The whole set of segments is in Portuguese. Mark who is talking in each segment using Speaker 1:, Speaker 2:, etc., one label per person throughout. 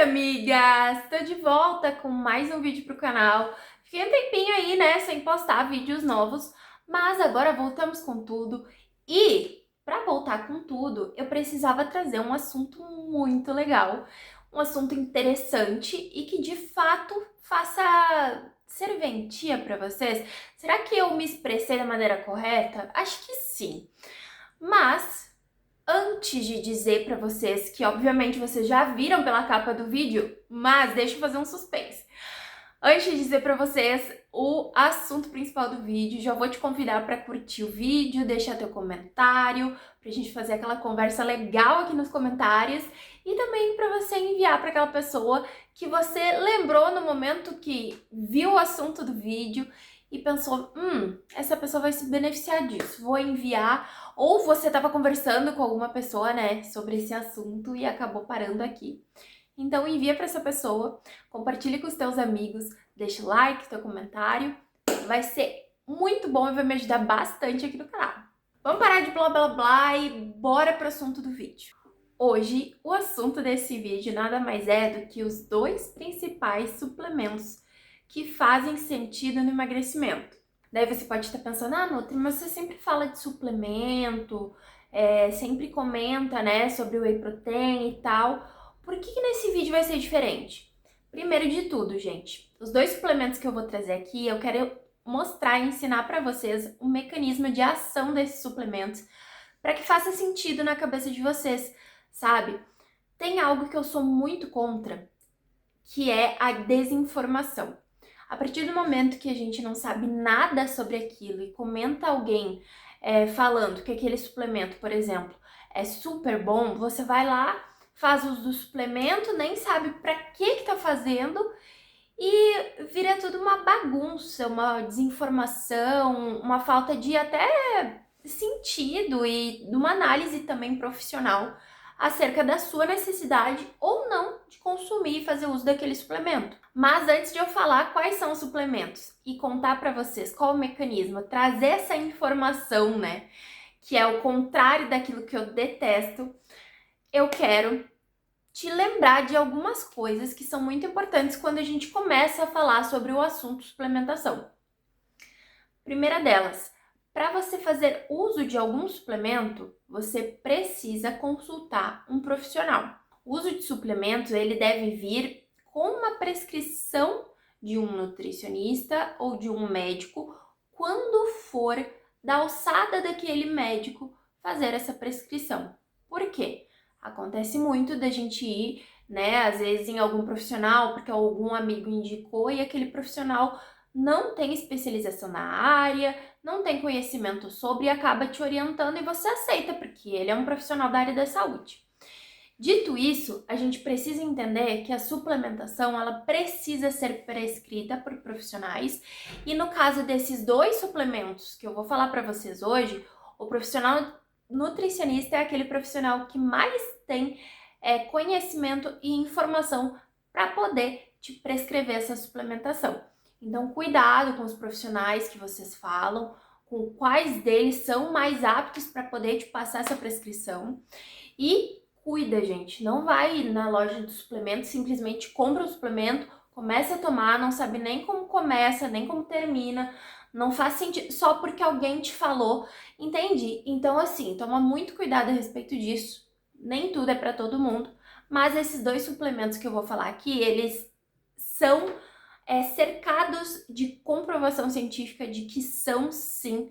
Speaker 1: amigas! Tô de volta com mais um vídeo pro canal. Fiquei um tempinho aí, né, sem postar vídeos novos, mas agora voltamos com tudo. E pra voltar com tudo, eu precisava trazer um assunto muito legal, um assunto interessante e que de fato faça serventia pra vocês. Será que eu me expressei da maneira correta? Acho que sim. Mas antes de dizer pra vocês que obviamente vocês já viram pela capa do vídeo, mas deixa eu fazer um suspense. Antes de dizer pra vocês o assunto principal do vídeo, já vou te convidar para curtir o vídeo, deixar teu comentário, pra gente fazer aquela conversa legal aqui nos comentários e também para você enviar para aquela pessoa que você lembrou no momento que viu o assunto do vídeo e pensou, essa pessoa vai se beneficiar disso, vou enviar. Ou você estava conversando com alguma pessoa, né, sobre esse assunto e acabou parando aqui. Então envia para essa pessoa, compartilhe com os teus amigos, deixa o like, teu comentário, vai ser muito bom e vai me ajudar bastante aqui no canal. Vamos parar de blá blá blá e bora pro assunto do vídeo. Hoje, o assunto desse vídeo nada mais é do que os dois principais suplementos que fazem sentido no emagrecimento. Daí você pode estar pensando, Nutri, mas você sempre fala de suplemento, sempre comenta, né, sobre o whey protein e tal. Por que nesse vídeo vai ser diferente? Primeiro de tudo, gente, os dois suplementos que eu vou trazer aqui, eu quero mostrar e ensinar para vocês o mecanismo de ação desses suplementos para que faça sentido na cabeça de vocês, sabe? Tem algo que eu sou muito contra, que é a desinformação. A partir do momento que a gente não sabe nada sobre aquilo e comenta alguém falando que aquele suplemento, por exemplo, é super bom, você vai lá, faz uso do suplemento, nem sabe para que tá fazendo e vira tudo uma bagunça, uma desinformação, uma falta de até sentido e de uma análise também profissional acerca da sua necessidade ou não de consumir e fazer uso daquele suplemento. Mas antes de eu falar quais são os suplementos e contar para vocês qual o mecanismo, trazer essa informação, né, que é o contrário daquilo que eu detesto, eu quero te lembrar de algumas coisas que são muito importantes quando a gente começa a falar sobre o assunto suplementação. Primeira delas, para você fazer uso de algum suplemento, você precisa consultar um profissional. O uso de suplementos, ele deve vir com uma prescrição de um nutricionista ou de um médico quando for da alçada daquele médico fazer essa prescrição. Por quê? Acontece muito da gente ir, né, às vezes em algum profissional, porque algum amigo indicou e aquele profissional não tem especialização na área, não tem conhecimento sobre e acaba te orientando e você aceita, porque ele é um profissional da área da saúde. Dito isso, a gente precisa entender que a suplementação ela precisa ser prescrita por profissionais e no caso desses dois suplementos que eu vou falar para vocês hoje, o profissional nutricionista é aquele profissional que mais tem conhecimento e informação para poder te prescrever essa suplementação. Então, cuidado com os profissionais que vocês falam, com quais deles são mais aptos para poder te passar essa prescrição. E cuida, gente, não vai na loja de suplemento, simplesmente compra o suplemento, começa a tomar, não sabe nem como começa, nem como termina, não faz sentido só porque alguém te falou, entende? Então, assim, toma muito cuidado a respeito disso. Nem tudo é para todo mundo, mas esses dois suplementos que eu vou falar aqui, eles são cercados de comprovação científica de que são, sim,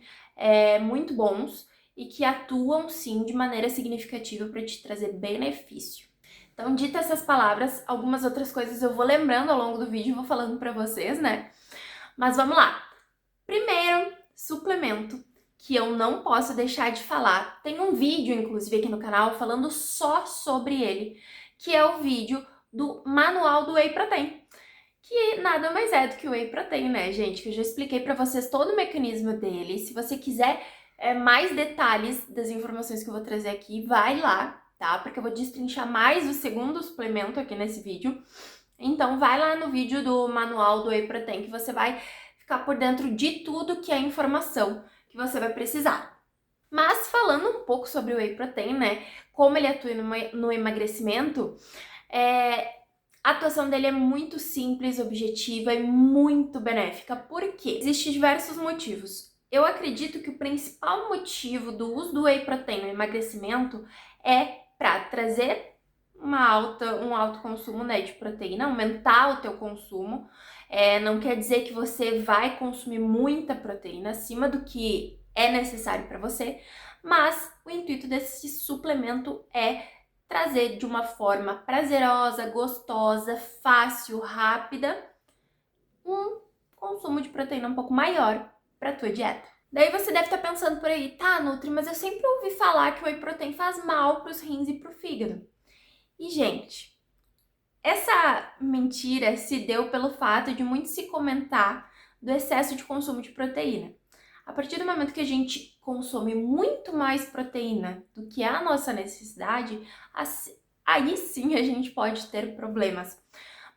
Speaker 1: muito bons e que atuam, sim, de maneira significativa para te trazer benefício. Então, dita essas palavras, algumas outras coisas eu vou lembrando ao longo do vídeo e vou falando para vocês, né? Mas vamos lá! Primeiro suplemento que eu não posso deixar de falar, tem um vídeo, inclusive, aqui no canal falando só sobre ele, que é o vídeo do Manual do Whey Protein. Que nada mais é do que o whey protein, né, gente? Que eu já expliquei pra vocês todo o mecanismo dele. Se você quiser mais detalhes das informações que eu vou trazer aqui, vai lá, tá? Porque eu vou destrinchar mais o segundo suplemento aqui nesse vídeo. Então, vai lá no vídeo do manual do whey protein que você vai ficar por dentro de tudo que é informação que você vai precisar. Mas falando um pouco sobre o whey protein, né? Como ele atua no emagrecimento, A atuação dele é muito simples, objetiva e muito benéfica. Por quê? Existem diversos motivos. Eu acredito que o principal motivo do uso do whey protein no emagrecimento é para trazer um alto consumo, né, de proteína, aumentar o teu consumo. Não quer dizer que você vai consumir muita proteína acima do que é necessário para você, mas o intuito desse suplemento é trazer de uma forma prazerosa, gostosa, fácil, rápida, um consumo de proteína um pouco maior para tua dieta. Daí você deve estar pensando por aí, tá, Nutri, mas eu sempre ouvi falar que o whey protein faz mal para os rins e para o fígado. E, gente, essa mentira se deu pelo fato de muito se comentar do excesso de consumo de proteína. A partir do momento que a gente consome muito mais proteína do que a nossa necessidade, aí sim a gente pode ter problemas.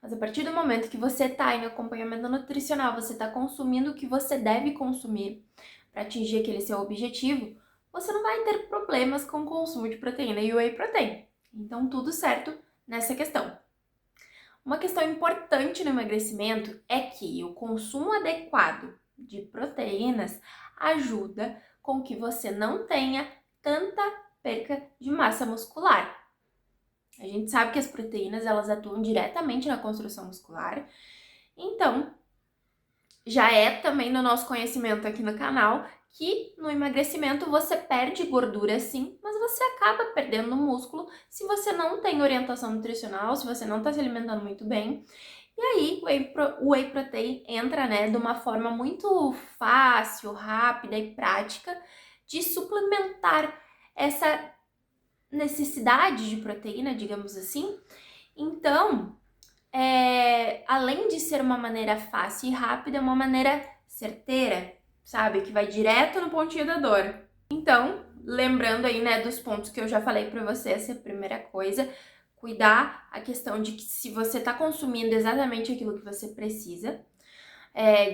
Speaker 1: Mas a partir do momento que você está em acompanhamento nutricional, você está consumindo o que você deve consumir para atingir aquele seu objetivo, você não vai ter problemas com o consumo de proteína e whey protein. Então, tudo certo nessa questão. Uma questão importante no emagrecimento é que o consumo adequado de proteínas ajuda com que você não tenha tanta perca de massa muscular. A gente sabe que as proteínas, elas atuam diretamente na construção muscular, então já é também no nosso conhecimento aqui no canal que no emagrecimento você perde gordura sim, mas você acaba perdendo músculo se você não tem orientação nutricional, se você não está se alimentando muito bem. E aí o whey protein entra, né, de uma forma muito fácil, rápida e prática de suplementar essa necessidade de proteína, digamos assim. Então, além de ser uma maneira fácil e rápida, é uma maneira certeira, sabe? Que vai direto no pontinho da dor. Então, lembrando aí, né, dos pontos que eu já falei pra você, essa é a primeira coisa. Cuidar a questão de que se você tá consumindo exatamente aquilo que você precisa,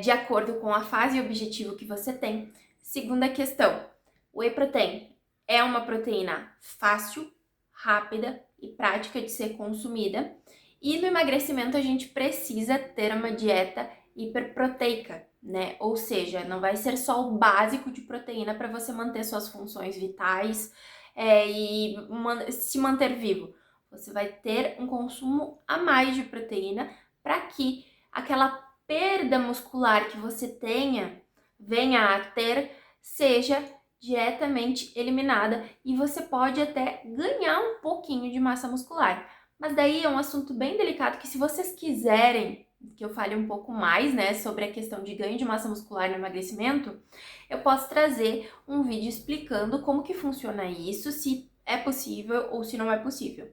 Speaker 1: de acordo com a fase e objetivo que você tem. Segunda questão, o whey protein é uma proteína fácil, rápida e prática de ser consumida. E no emagrecimento a gente precisa ter uma dieta hiperproteica, né? Ou seja, não vai ser só o básico de proteína para você manter suas funções vitais e se manter vivo. Você vai ter um consumo a mais de proteína para que aquela perda muscular que você venha a ter, seja diretamente eliminada e você pode até ganhar um pouquinho de massa muscular. Mas daí é um assunto bem delicado que se vocês quiserem que eu fale um pouco mais, né, sobre a questão de ganho de massa muscular no emagrecimento, eu posso trazer um vídeo explicando como que funciona isso, se é possível ou se não é possível.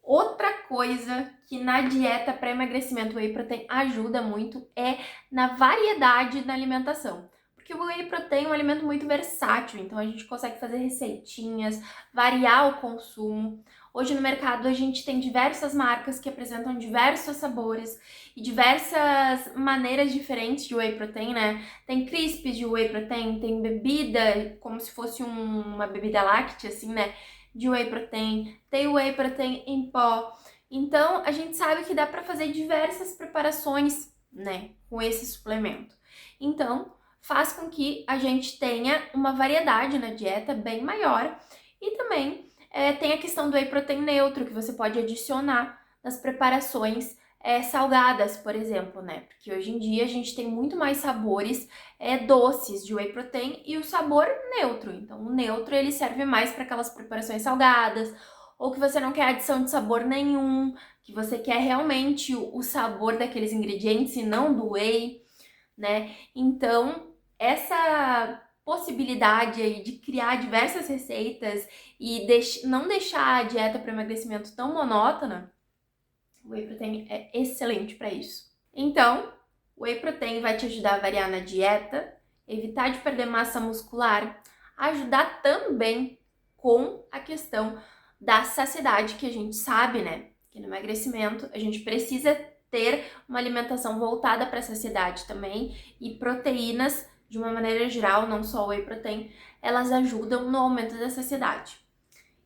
Speaker 1: Outra coisa que na dieta para emagrecimento o whey protein ajuda muito é na variedade da alimentação. Porque o whey protein é um alimento muito versátil, então a gente consegue fazer receitinhas, variar o consumo. Hoje no mercado a gente tem diversas marcas que apresentam diversos sabores e diversas maneiras diferentes de whey protein, né? Tem crisps de whey protein, tem bebida como se fosse uma bebida láctea, assim, né? De whey protein, tem whey protein em pó. Então, a gente sabe que dá para fazer diversas preparações, né, com esse suplemento. Então, faz com que a gente tenha uma variedade na dieta bem maior e também tem a questão do whey protein neutro, que você pode adicionar nas preparações salgadas, por exemplo, né? Porque hoje em dia a gente tem muito mais sabores doces de whey protein e o sabor neutro. Então, o neutro ele serve mais para aquelas preparações salgadas, ou que você não quer adição de sabor nenhum, que você quer realmente o sabor daqueles ingredientes e não do whey, né? Então, essa possibilidade aí de criar diversas receitas e não deixar a dieta para emagrecimento tão monótona, o whey protein é excelente para isso. Então, o whey protein vai te ajudar a variar na dieta, evitar de perder massa muscular, ajudar também com a questão da saciedade, que a gente sabe, né? Que no emagrecimento a gente precisa ter uma alimentação voltada para a saciedade também, e proteínas, de uma maneira geral, não só o whey protein, elas ajudam no aumento da saciedade.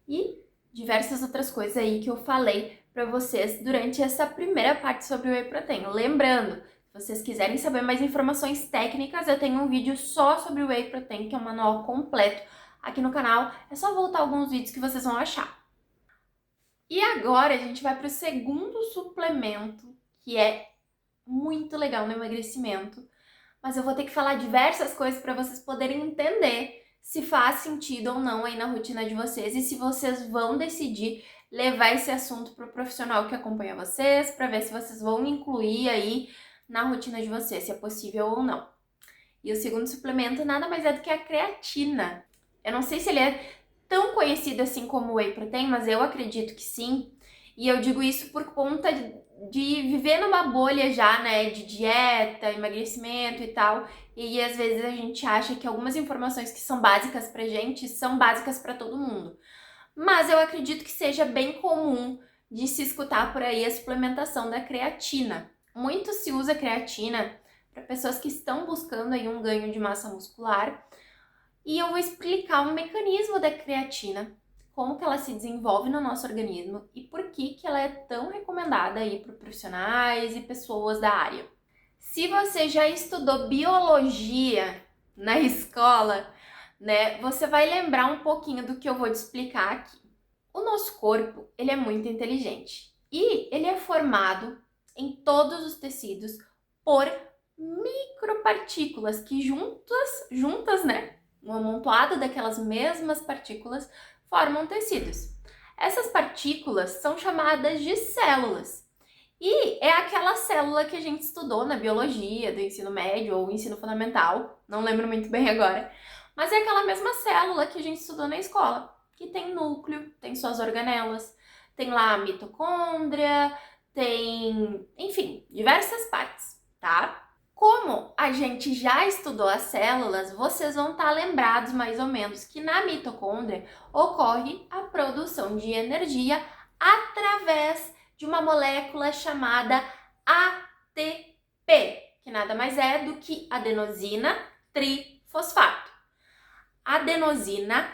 Speaker 1: E diversas outras coisas aí que eu falei para vocês durante essa primeira parte sobre o Whey Protein. Lembrando, se vocês quiserem saber mais informações técnicas, eu tenho um vídeo só sobre o Whey Protein, que é um manual completo aqui no canal. É só voltar alguns vídeos que vocês vão achar. E agora a gente vai para o segundo suplemento, que é muito legal no emagrecimento, mas eu vou ter que falar diversas coisas para vocês poderem entender se faz sentido ou não aí na rotina de vocês e se vocês vão decidir levar esse assunto para o profissional que acompanha vocês, para ver se vocês vão incluir aí na rotina de vocês, se é possível ou não. E o segundo suplemento nada mais é do que a creatina. Eu não sei se ele é tão conhecido assim como o Whey Protein, mas eu acredito que sim. E eu digo isso por conta de viver numa bolha já, né, de dieta, emagrecimento e tal. E às vezes a gente acha que algumas informações que são básicas pra gente são básicas pra todo mundo. Mas eu acredito que seja bem comum de se escutar por aí a suplementação da creatina. Muito se usa creatina para pessoas que estão buscando aí um ganho de massa muscular. E eu vou explicar o mecanismo da creatina, como que ela se desenvolve no nosso organismo e por que ela é tão recomendada aí por profissionais e pessoas da área. Se você já estudou biologia na escola, né, você vai lembrar um pouquinho do que eu vou te explicar aqui. O nosso corpo, ele é muito inteligente e ele é formado em todos os tecidos por micropartículas que juntas, né, um amontoado daquelas mesmas partículas formam tecidos. Essas partículas são chamadas de células. E é aquela célula que a gente estudou na biologia do ensino médio ou ensino fundamental, não lembro muito bem agora, mas é aquela mesma célula que a gente estudou na escola, que tem núcleo, tem suas organelas, tem lá a mitocôndria, tem, enfim, diversas partes, tá? Como a gente já estudou as células, vocês vão estar lembrados mais ou menos que na mitocôndria ocorre a produção de energia através de uma molécula chamada ATP, que nada mais é do que adenosina trifosfato. Adenosina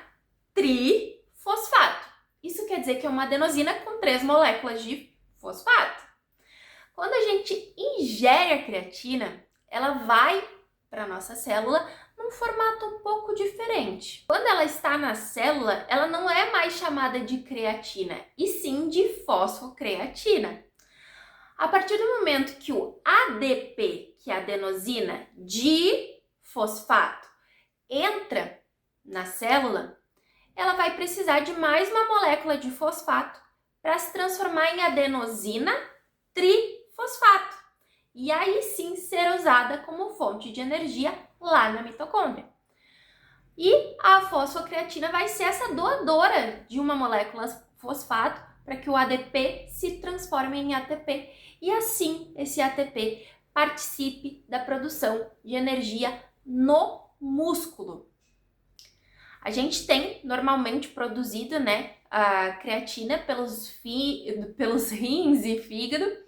Speaker 1: trifosfato. Isso quer dizer que é uma adenosina com 3 moléculas de fosfato. Quando a gente ingere a creatina, ela vai para a nossa célula num formato um pouco diferente. Quando ela está na célula, ela não é mais chamada de creatina, e sim de fosfocreatina. A partir do momento que o ADP, que é a adenosina difosfato, entra na célula, ela vai precisar de mais uma molécula de fosfato para se transformar em adenosina trifosfato. E aí sim ser usada como fonte de energia lá na mitocôndria. E a fosfocreatina vai ser essa doadora de uma molécula fosfato para que o ADP se transforme em ATP e assim esse ATP participe da produção de energia no músculo. A gente tem normalmente produzido, né, a creatina pelos rins e fígado,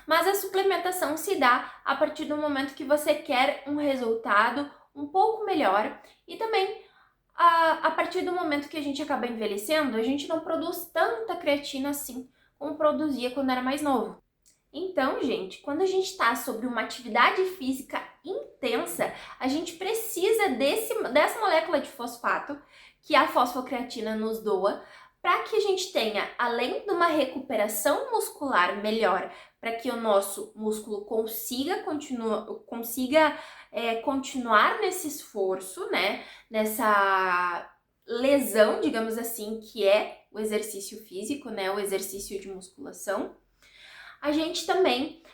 Speaker 1: mas a suplementação se dá a partir do momento que você quer um resultado um pouco melhor e também a partir do momento que a gente acaba envelhecendo, a gente não produz tanta creatina assim como produzia quando era mais novo. Então, gente, quando a gente está sobre uma atividade física intensa, a gente precisa dessa molécula de fosfato que a fosfocreatina nos doa para que a gente tenha, além de uma recuperação muscular melhor, para que o nosso músculo consiga continuar nesse esforço, né? Nessa lesão, digamos assim, que é o exercício físico, né? O exercício de musculação. A gente também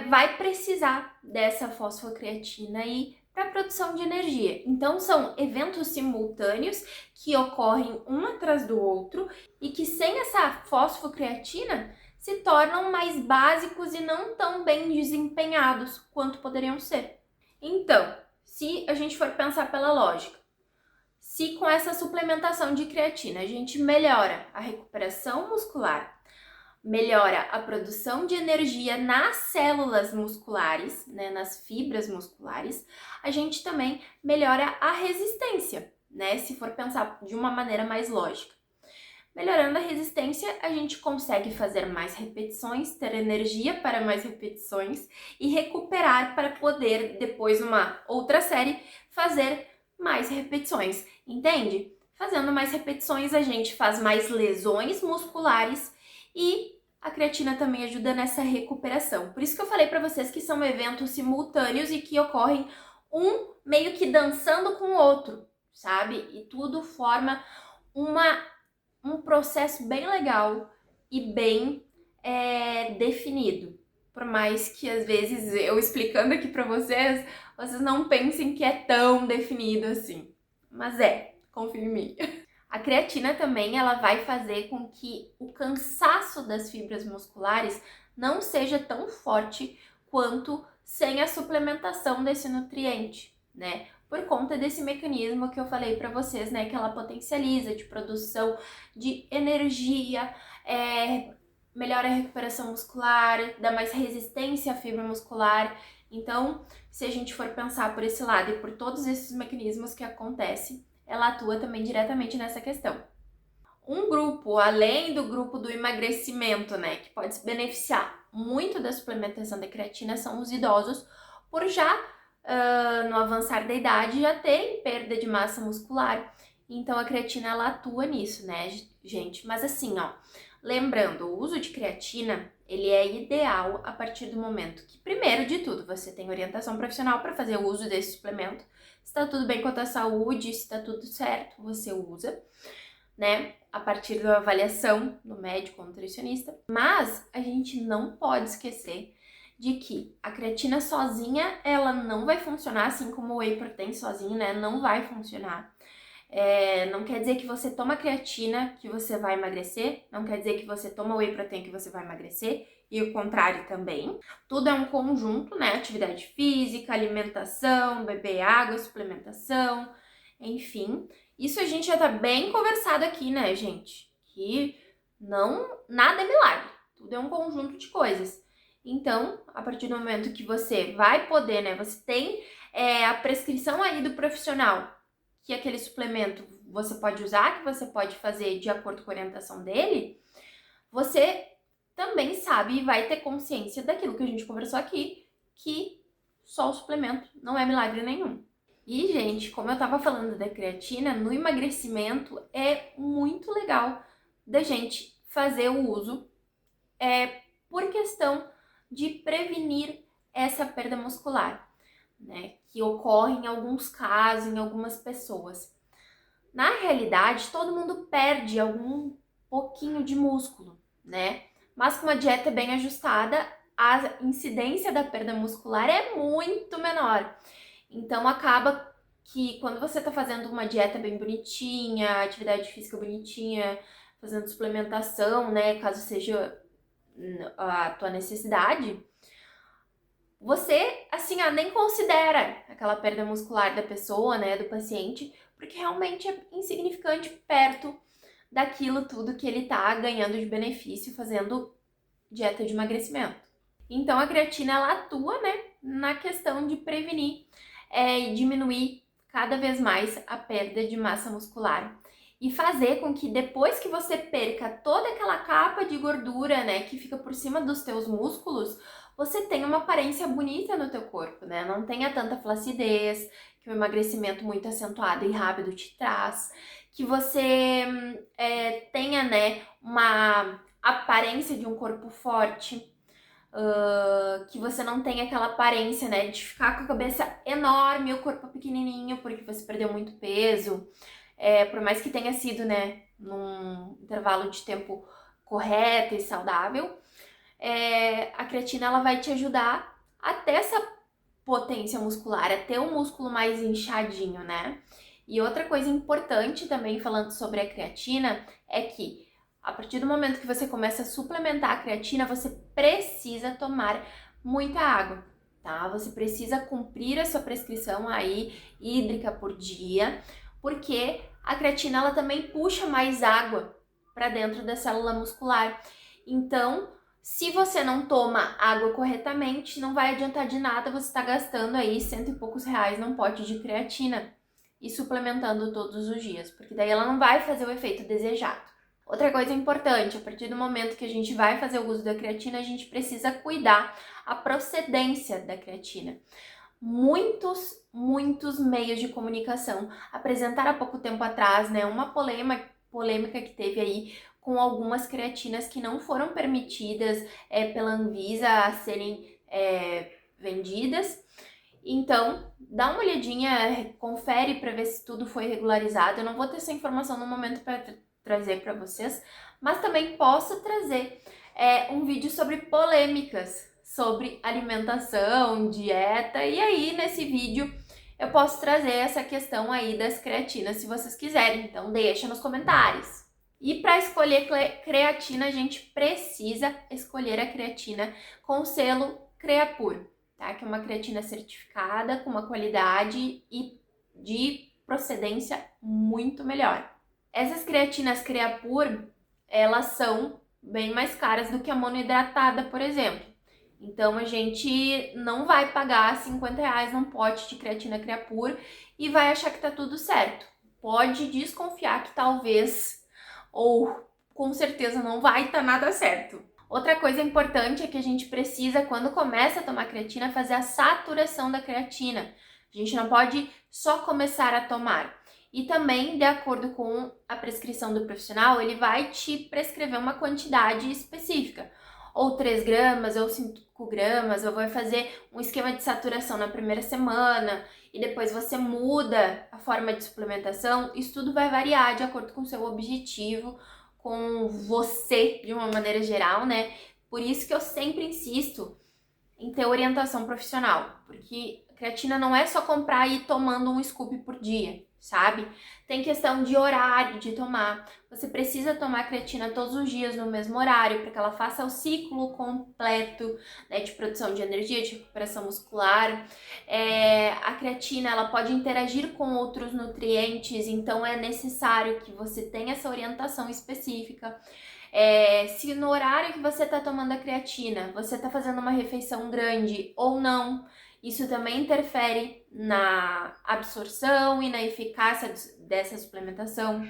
Speaker 1: vai precisar dessa fosfocreatina aí para a produção de energia. Então, são eventos simultâneos que ocorrem um atrás do outro e que sem essa fosfocreatina se tornam mais básicos e não tão bem desempenhados quanto poderiam ser. Então, se a gente for pensar pela lógica, se com essa suplementação de creatina a gente melhora a recuperação muscular, melhora a produção de energia nas células musculares, né, nas fibras musculares, a gente também melhora a resistência, né, se for pensar de uma maneira mais lógica. Melhorando a resistência, a gente consegue fazer mais repetições, ter energia para mais repetições e recuperar para poder, depois, numa outra série, fazer mais repetições, entende? Fazendo mais repetições, a gente faz mais lesões musculares e a creatina também ajuda nessa recuperação. Por isso que eu falei para vocês que são eventos simultâneos e que ocorrem um meio que dançando com o outro, sabe? E tudo forma um processo bem legal e bem definido. Por mais que às vezes eu explicando aqui pra vocês, vocês não pensem que é tão definido assim. Mas confia em mim. A creatina também ela vai fazer com que o cansaço das fibras musculares não seja tão forte quanto sem a suplementação desse nutriente, né? Por conta desse mecanismo que eu falei para vocês, né? Que ela potencializa de produção de energia, melhora a recuperação muscular, dá mais resistência à fibra muscular. Então, se a gente for pensar por esse lado e por todos esses mecanismos que acontecem, ela atua também diretamente nessa questão. Um grupo, além do grupo do emagrecimento, né, que pode se beneficiar muito da suplementação de creatina, são os idosos, por já no avançar da idade já terem perda de massa muscular. Então a creatina ela atua nisso, né, gente? Mas assim, ó, lembrando, o uso de creatina, ele é ideal a partir do momento que, primeiro de tudo, você tem orientação profissional para fazer o uso desse suplemento. Se tá tudo bem com a tua saúde, se tá tudo certo, você usa, né? A partir da avaliação do médico ou nutricionista. Mas a gente não pode esquecer de que a creatina sozinha, ela não vai funcionar, assim como o whey protein sozinho, né? Não vai funcionar. Não quer dizer que você toma creatina que você vai emagrecer, não quer dizer que você toma whey protein que você vai emagrecer, e o contrário também. Tudo é um conjunto, né? Atividade física, alimentação, beber água, suplementação, enfim. Isso a gente já tá bem conversado aqui, né, gente? Que nada é milagre, tudo é um conjunto de coisas. Então, a partir do momento que você vai poder, né, você tem a prescrição aí do profissional, que aquele suplemento você pode usar, que você pode fazer de acordo com a orientação dele, você também sabe e vai ter consciência daquilo que a gente conversou aqui, que só o suplemento não é milagre nenhum. E, gente, como eu tava falando da creatina, no emagrecimento é muito legal da gente fazer o uso por questão de prevenir essa perda muscular, né? Que ocorre em alguns casos, em algumas pessoas. Na realidade, todo mundo perde algum pouquinho de músculo, né? Mas com uma dieta bem ajustada, a incidência da perda muscular é muito menor. Então acaba que quando você tá fazendo uma dieta bem bonitinha, atividade física bonitinha, fazendo suplementação, né, caso seja a tua necessidade, você, assim, nem considera aquela perda muscular da pessoa, né, do paciente, porque realmente é insignificante perto daquilo tudo que ele tá ganhando de benefício fazendo dieta de emagrecimento. Então a creatina, ela atua, né, na questão de prevenir e diminuir cada vez mais a perda de massa muscular e fazer com que depois que você perca toda aquela capa de gordura, né, que fica por cima dos teus músculos, você tenha uma aparência bonita no teu corpo, né? Não tenha tanta flacidez, que o emagrecimento muito acentuado e rápido te traz, que você tenha, né, uma aparência de um corpo forte, que você não tenha aquela aparência, né, de ficar com a cabeça enorme e o corpo pequenininho porque você perdeu muito peso, por mais que tenha sido, né, num intervalo de tempo correto e saudável, a creatina ela vai te ajudar a ter essa potência muscular, a ter um músculo mais inchadinho, né? E outra coisa importante também falando sobre a creatina é que a partir do momento que você começa a suplementar a creatina, você precisa tomar muita água, tá? Você precisa cumprir a sua prescrição aí hídrica por dia, porque a creatina ela também puxa mais água para dentro da célula muscular. Então, se você não toma água corretamente, não vai adiantar de nada você estar gastando aí R$100 e poucos num pote de creatina e suplementando todos os dias, porque daí ela não vai fazer o efeito desejado. Outra coisa importante, a partir do momento que a gente vai fazer o uso da creatina, a gente precisa cuidar a procedência da creatina. Muitos meios de comunicação apresentaram há pouco tempo atrás, né, uma polêmica que teve aí com algumas creatinas que não foram permitidas pela Anvisa a serem vendidas. Então, dá uma olhadinha, confere para ver se tudo foi regularizado. Eu não vou ter essa informação no momento para trazer para vocês, mas também posso trazer um vídeo sobre polêmicas sobre alimentação, dieta, e aí nesse vídeo eu posso trazer essa questão aí das creatinas se vocês quiserem, então deixa nos comentários. E para escolher creatina, a gente precisa escolher a creatina com o selo Creapure, tá? Que é uma creatina certificada com uma qualidade e de procedência muito melhor. Essas creatinas Creapure, elas são bem mais caras do que a monoidratada, por exemplo. Então a gente não vai pagar R$50 num pote de creatina Creapure e vai achar que tá tudo certo. Pode desconfiar que talvez ou com certeza não vai estar nada certo. Outra coisa importante é que a gente precisa, quando começa a tomar creatina, fazer a saturação da creatina. A gente não pode só começar a tomar. E também, de acordo com a prescrição do profissional, ele vai te prescrever uma quantidade específica. Ou 3 gramas, ou 5 gramas, ou vai fazer um esquema de saturação na primeira semana, e depois você muda a forma de suplementação. Isso tudo vai variar de acordo com o seu objetivo, com você de uma maneira geral, né? Por isso que eu sempre insisto em ter orientação profissional, porque a creatina não é só comprar e ir tomando um scoop por dia, sabe? Tem questão de horário de tomar. Você precisa tomar creatina todos os dias no mesmo horário, para que ela faça o ciclo completo, né, de produção de energia, de recuperação muscular. A creatina, ela pode interagir com outros nutrientes, então é necessário que você tenha essa orientação específica. Se no horário que você está tomando a creatina, você está fazendo uma refeição grande ou não, isso também interfere na absorção e na eficácia dessa suplementação.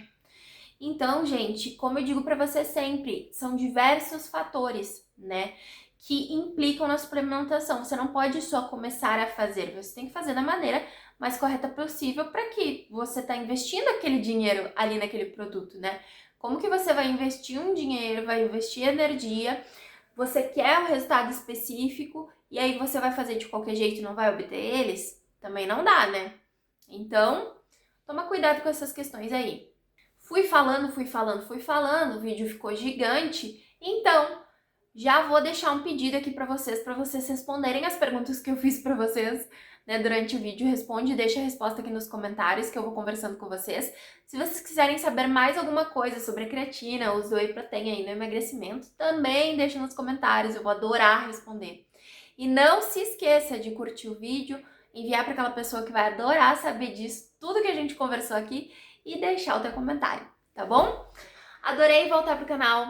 Speaker 1: Então, gente, como eu digo para você sempre, são diversos fatores, né, que implicam na suplementação. Você não pode só começar a fazer, você tem que fazer da maneira mais correta possível para que você está investindo aquele dinheiro ali naquele produto, né? Como que você vai investir um dinheiro, vai investir energia, você quer um resultado específico e aí você vai fazer de qualquer jeito e não vai obter eles? Também não dá, né? Então, toma cuidado com essas questões aí. Fui falando, o vídeo ficou gigante, então já vou deixar um pedido aqui para vocês responderem as perguntas que eu fiz para vocês, né, durante o vídeo. Responde, deixa a resposta aqui nos comentários que eu vou conversando com vocês. Se vocês quiserem saber mais alguma coisa sobre a creatina, o whey protein aí no emagrecimento, também deixa nos comentários, eu vou adorar responder. E não se esqueça de curtir o vídeo, enviar para aquela pessoa que vai adorar saber disso, tudo que a gente conversou aqui, e deixar o teu comentário, tá bom? Adorei voltar pro canal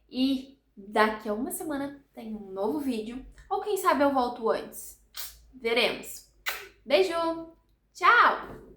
Speaker 1: e daqui a uma semana tem um novo vídeo, ou quem sabe eu volto antes. Veremos. Beijo! Tchau!